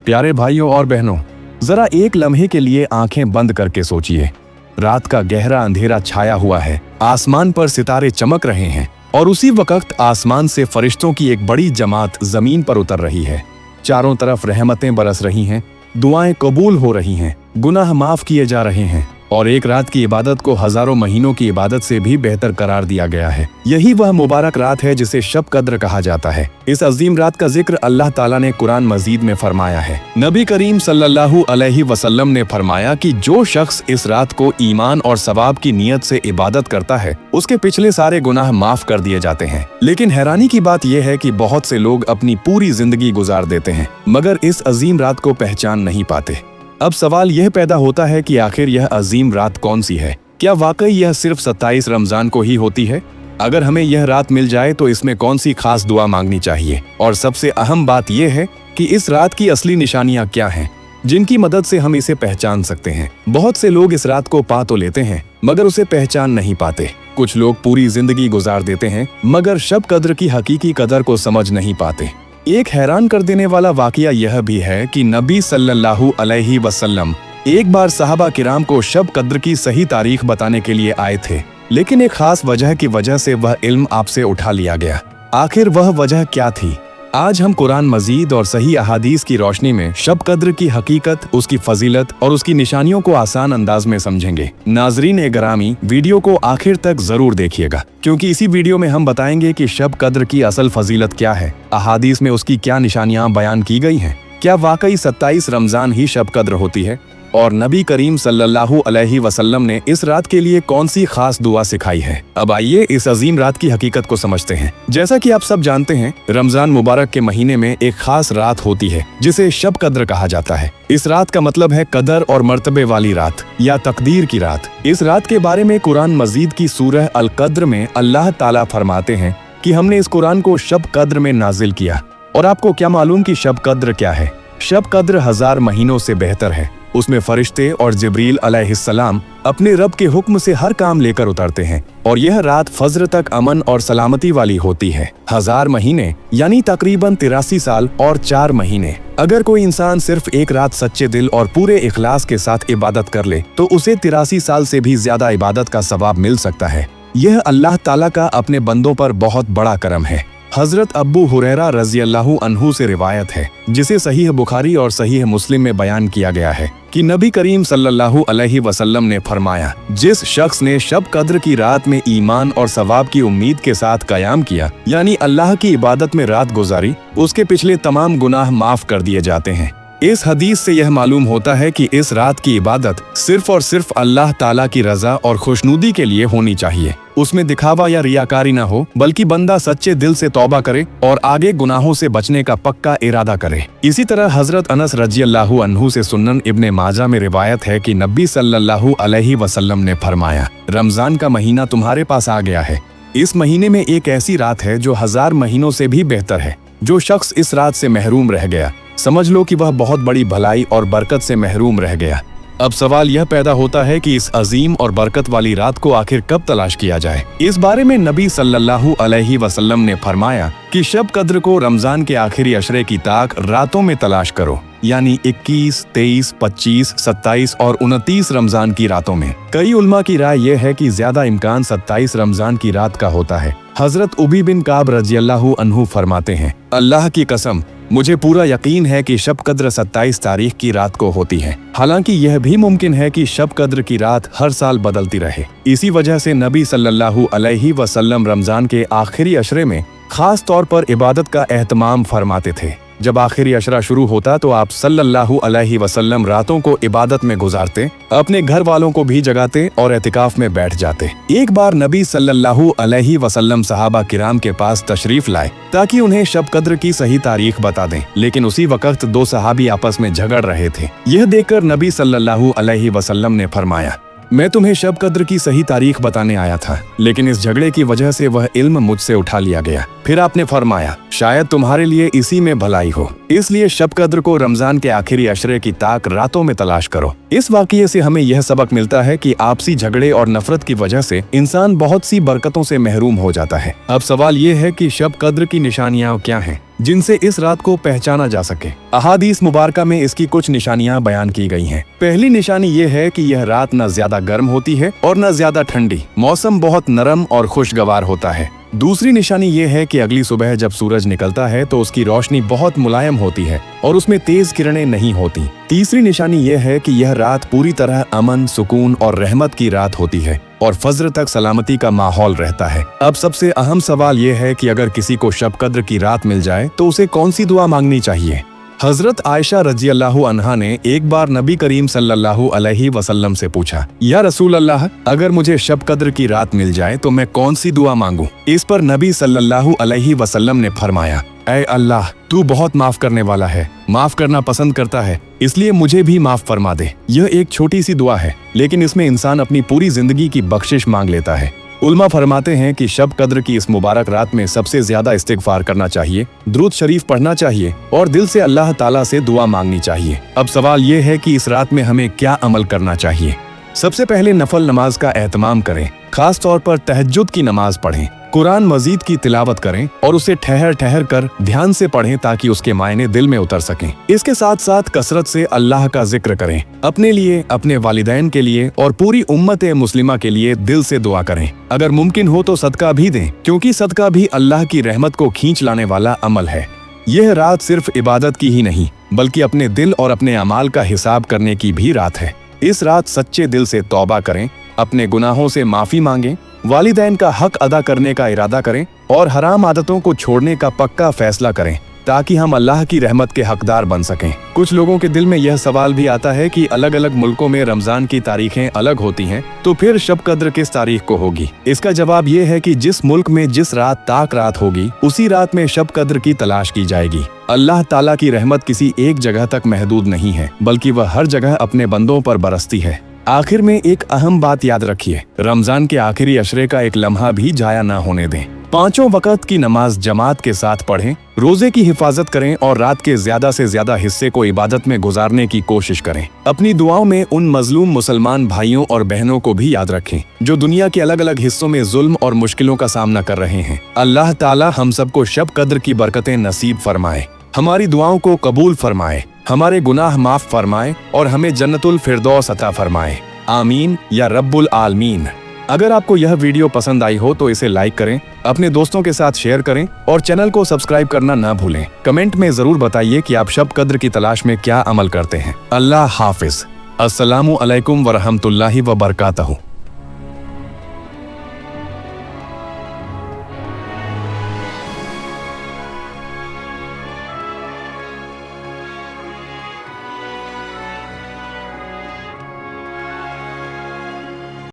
प्यारे भाइयों और बहनों, जरा एक लम्हे के लिए आंखें बंद करके सोचिए। रात का गहरा अंधेरा छाया हुआ है, आसमान पर सितारे चमक रहे हैं और उसी वक्त आसमान से फरिश्तों की एक बड़ी जमात जमीन पर उतर रही है। चारों तरफ रहमतें बरस रही हैं, दुआएं कबूल हो रही हैं, गुनाह माफ किए जा रहे हैं और एक रात की इबादत को हजारों महीनों की इबादत से भी बेहतर करार दिया गया है। यही वह मुबारक रात है जिसे शब कद्र कहा जाता है। इस अजीम रात का जिक्र अल्लाह ताला ने कुरान मजीद में फरमाया है। नबी करीम सल्लल्लाहु अलैहि वसल्लम ने फरमाया कि जो शख्स इस रात को ईमान और सवाब की नीयत से इबादत करता है, उसके पिछले सारे गुनाह माफ कर दिए जाते हैं। लेकिन हैरानी की बात यह है कि बहुत से लोग अपनी पूरी जिंदगी गुजार देते हैं मगर इस अजीम रात को पहचान नहीं पाते। अब सवाल यह पैदा होता है कि आखिर यह अजीम रात कौन सी है? क्या वाकई यह सिर्फ 27 रमजान को ही होती है? अगर हमें यह रात मिल जाए तो इसमें कौन सी खास दुआ मांगनी चाहिए? और सबसे अहम बात यह है कि इस रात की असली निशानियां क्या हैं, जिनकी मदद से हम इसे पहचान सकते हैं। बहुत से लोग इस रात को पा तो लेते हैं मगर उसे पहचान नहीं पाते। कुछ लोग पूरी जिंदगी गुजार देते हैं मगर शब कद्र की हकीकी कदर को समझ नहीं पाते। एक हैरान कर देने वाला वाकया यह भी है कि नबी सल्लल्लाहु अलैहि वसल्लम एक बार सहाबा किराम को शब कद्र की सही तारीख बताने के लिए आए थे, लेकिन एक खास वजह की वजह से वह इल्म आपसे उठा लिया गया। आखिर वह वजह क्या थी? आज हम कुरान मजीद और सही अहादीस की रोशनी में शब कद्र की हकीकत, उसकी फजीलत और उसकी निशानियों को आसान अंदाज में समझेंगे। नाजरीन ग्रामी, वीडियो को आखिर तक जरूर देखिएगा क्योंकि इसी वीडियो में हम बताएंगे कि शब कद्र की असल फजीलत क्या है, अहादीस में उसकी क्या निशानियां बयान की गई हैं, क्या वाकई 27 रमजान ही शब कद्र होती है और नबी करीम सल्लल्लाहु अलैहि वसल्लम ने इस रात के लिए कौन सी खास दुआ सिखाई है। अब आइए इस अजीम रात की हकीकत को समझते हैं। जैसा कि आप सब जानते हैं, रमजान मुबारक के महीने में एक खास रात होती है जिसे शब कद्र कहा जाता है। इस रात का मतलब है कदर और मर्तबे वाली रात या तकदीर की रात। इस रात के बारे में कुरान मजीद की सूरह अल कद्र में अल्लाह ताला फरमाते हैं कि हमने इस कुरान को शब कद्र में नाजिल किया। और आपको क्या मालूम कि शब कद्र क्या है? शब कद्र 1000 महीनों से बेहतर है। उसमें फरिश्ते और जिब्रील अलैहिस्सलाम अपने रब के हुक्म से हर काम लेकर उतरते हैं और यह रात फज्र तक अमन और सलामती वाली होती है। 1000 महीने यानी तकरीबन 83 साल और 4 महीने। अगर कोई इंसान सिर्फ एक रात सच्चे दिल और पूरे इखलास के साथ इबादत कर ले तो उसे 83 साल से भी ज्यादा इबादत का सवाब मिल सकता है। यह अल्लाह ताला का अपने बंदों पर बहुत बड़ा करम है। हजरत अब्बू हुरैरा रज़ियल्लाहु अन्हु से रिवायत है, जिसे सहीह बुखारी और सहीह मुस्लिम में बयान किया गया है कि नबी करीम सल्लल्लाहु अलैहि वसल्लम ने फरमाया, जिस शख्स ने शब कद्र की रात में ईमान और सवाब की उम्मीद के साथ कयाम किया यानी अल्लाह की इबादत में रात गुजारी, उसके पिछले तमाम गुनाह माफ कर दिए जाते हैं। इस हदीस से यह मालूम होता है कि इस रात की इबादत सिर्फ और सिर्फ अल्लाह ताला की रजा और खुशनुदी के लिए होनी चाहिए। उसमें दिखावा या रियाकारी ना हो, बल्कि बंदा सच्चे दिल से तौबा करे और आगे गुनाहों से बचने का पक्का इरादा करे। इसी तरह हजरत अनस रज़ियल्लाहु अन्हु से सुनन इब्ने माजा में रिवायत है कि नबी सल्लल्लाहु अलैहि वसल्लम ने फरमाया, रमजान का महीना तुम्हारे पास आ गया है। इस महीने में एक ऐसी रात है जो 1000 महीनों से भी बेहतर है। जो शख्स इस रात से महरूम रह गया, समझ लो कि वह बहुत बड़ी भलाई और बरकत से महरूम रह गया। अब सवाल यह पैदा होता है कि इस अजीम और बरकत वाली रात को आखिर कब तलाश किया जाए। इस बारे में नबी सल्लल्लाहु अलैहि वसल्लम ने फरमाया कि शब कद्र को रमजान के आखिरी अशरे की ताक रातों में तलाश करो, यानी 21, 23, 25, 27 और 29 रमजान की रातों में। कई उल्मा की राय यह है कि ज्यादा इम्कान 27 रमजान की रात का होता है। हजरत उबी बिन काब रज़ियल्लाहु अन्हु फरमाते हैं, अल्लाह की कसम, मुझे पूरा यकीन है कि शब कद्र 27 तारीख की रात को होती है। हालांकि यह भी मुमकिन है कि शब कद्र की रात हर साल बदलती रहे। इसी वजह से नबी सल्लल्लाहु अलैहि वसल्लम रमजान के आखिरी अशरे में खास तौर पर इबादत का एहतमाम फरमाते थे। जब आखिरी अशरा शुरू होता तो आप सल्लल्लाहु अलैहि वसल्लम रातों को इबादत में गुजारते, अपने घर वालों को भी जगाते और एतिकाफ में बैठ जाते। एक बार नबी सल्लल्लाहु अलैहि वसल्लम सहाबा किराम के पास तशरीफ लाए ताकि उन्हें शब कद्र की सही तारीख बता दें, लेकिन उसी वक्त 2 सहाबी आपस में झगड़ रहे थे। यह देखकर नबी सल्लल्लाहु अलैहि वसल्लम ने फरमाया, मैं तुम्हें शब कद्र की सही तारीख बताने आया था, लेकिन इस झगड़े की वजह से वह इल्म मुझसे उठा लिया गया। फिर आपने फरमाया, शायद तुम्हारे लिए इसी में भलाई हो, इसलिए शब कद्र को रमजान के आखिरी अशरे की ताक रातों में तलाश करो। इस वाकये से हमें यह सबक मिलता है कि आपसी झगड़े और नफरत की वजह से इंसान बहुत सी बरकतों से महरूम हो जाता है। अब सवाल ये है कि शब कद्र की निशानियां क्या हैं? जिनसे इस रात को पहचाना जा सके। अहादीस मुबारका में इसकी कुछ निशानियां बयान की गई हैं। पहली निशानी ये है कि यह रात न ज्यादा गर्म होती है और न ज्यादा ठंडी, मौसम बहुत नरम और खुशगवार होता है। दूसरी निशानी ये है कि अगली सुबह जब सूरज निकलता है तो उसकी रोशनी बहुत मुलायम होती है और उसमें तेज किरणें नहीं होती। तीसरी निशानी ये है कि यह रात पूरी तरह अमन, सुकून और रहमत की रात होती है और फज्र तक सलामती का माहौल रहता है। अब सबसे अहम सवाल ये है कि अगर किसी को शब कद्र की रात मिल जाए तो उसे कौन सी दुआ मांगनी चाहिए। हजरत आयशा रज़ियल्लाहु अन्हा ने एक बार नबी करीम सल्लल्लाहु अलैहि वसल्लम से पूछा, या रसूल अल्लाह, अगर मुझे शब कद्र की रात मिल जाए तो मैं कौन सी दुआ मांगूं? इस पर नबी सल्लल्लाहु अलैहि वसल्लम ने फरमाया, ऐ अल्लाह, तू बहुत माफ करने वाला है, माफ करना पसंद करता है, इसलिए मुझे भी माफ फरमा दे। यह एक छोटी सी दुआ है, लेकिन इसमें इंसान अपनी पूरी जिंदगी की बख्शिश मांग लेता है। उल्मा फरमाते हैं कि शब कद्र की इस मुबारक रात में सबसे ज्यादा इस्तिगफार करना चाहिए, दुरूद शरीफ पढ़ना चाहिए और दिल से अल्लाह ताला से दुआ मांगनी चाहिए। अब सवाल ये है कि इस रात में हमें क्या अमल करना चाहिए। सबसे पहले नफल नमाज का एहतमाम करें, खास तौर पर तहज्जुद की नमाज पढ़ें, कुरान मजीद की तिलावत करें और उसे ठहर ठहर कर ध्यान से पढ़ें ताकि उसके मायने दिल में उतर सकें। इसके साथ साथ कसरत से अल्लाह का जिक्र करें, अपने लिए, अपने वालिदैन के लिए और पूरी उम्मत मुस्लिमा के लिए दिल से दुआ करें। अगर मुमकिन हो तो सदका भी दें, क्योंकि सदका भी अल्लाह की रहमत को खींच लाने वाला अमल है। यह रात सिर्फ इबादत की ही नहीं, बल्कि अपने दिल और अपने अमाल का हिसाब करने की भी रात है। इस रात सच्चे दिल से तौबा करें, अपने गुनाहों से माफी मांगें, वालिदैन का हक अदा करने का इरादा करें और हराम आदतों को छोड़ने का पक्का फैसला करें, ताकि हम अल्लाह की रहमत के हकदार बन सकें। कुछ लोगों के दिल में यह सवाल भी आता है कि अलग अलग मुल्कों में रमजान की तारीखें अलग होती हैं, तो फिर शब कद्र किस तारीख को होगी? इसका जवाब ये है कि जिस मुल्क में जिस रात ताक रात होगी, उसी रात में शब कद्र की तलाश की जाएगी। अल्लाह ताला की रहमत किसी एक जगह तक महदूद नहीं है, बल्कि वह हर जगह अपने बंदों पर बरसती है। आखिर में एक अहम बात याद रखिए, रमजान के आखिरी अशरे का एक लम्हा भी जाया ना होने दें। 5 वक्त की नमाज जमात के साथ पढ़ें, रोजे की हिफाजत करें और रात के ज्यादा से ज्यादा हिस्से को इबादत में गुजारने की कोशिश करें। अपनी दुआओं में उन मजलूम मुसलमान भाइयों और बहनों को भी याद रखें जो दुनिया के अलग अलग हिस्सों में जुल्म और मुश्किलों का सामना कर रहे हैं। अल्लाह ताला हम सबको शब कद्र की बरकतें नसीब फरमाए, हमारी दुआओं को कबूल फरमाए, हमारे गुनाह माफ फरमाए और हमें जन्नतुल फिरदौस अता फरमाए। आमीन या रब्बुल आलमीन। अगर आपको यह वीडियो पसंद आई हो तो इसे लाइक करें, अपने दोस्तों के साथ शेयर करें और चैनल को सब्सक्राइब करना ना भूलें। कमेंट में जरूर बताइए कि आप शब कद्र की तलाश में क्या अमल करते हैं। अल्लाह हाफिज। अस्सलामु अलैकुम व रहमतुल्लाहि व बरकातहू।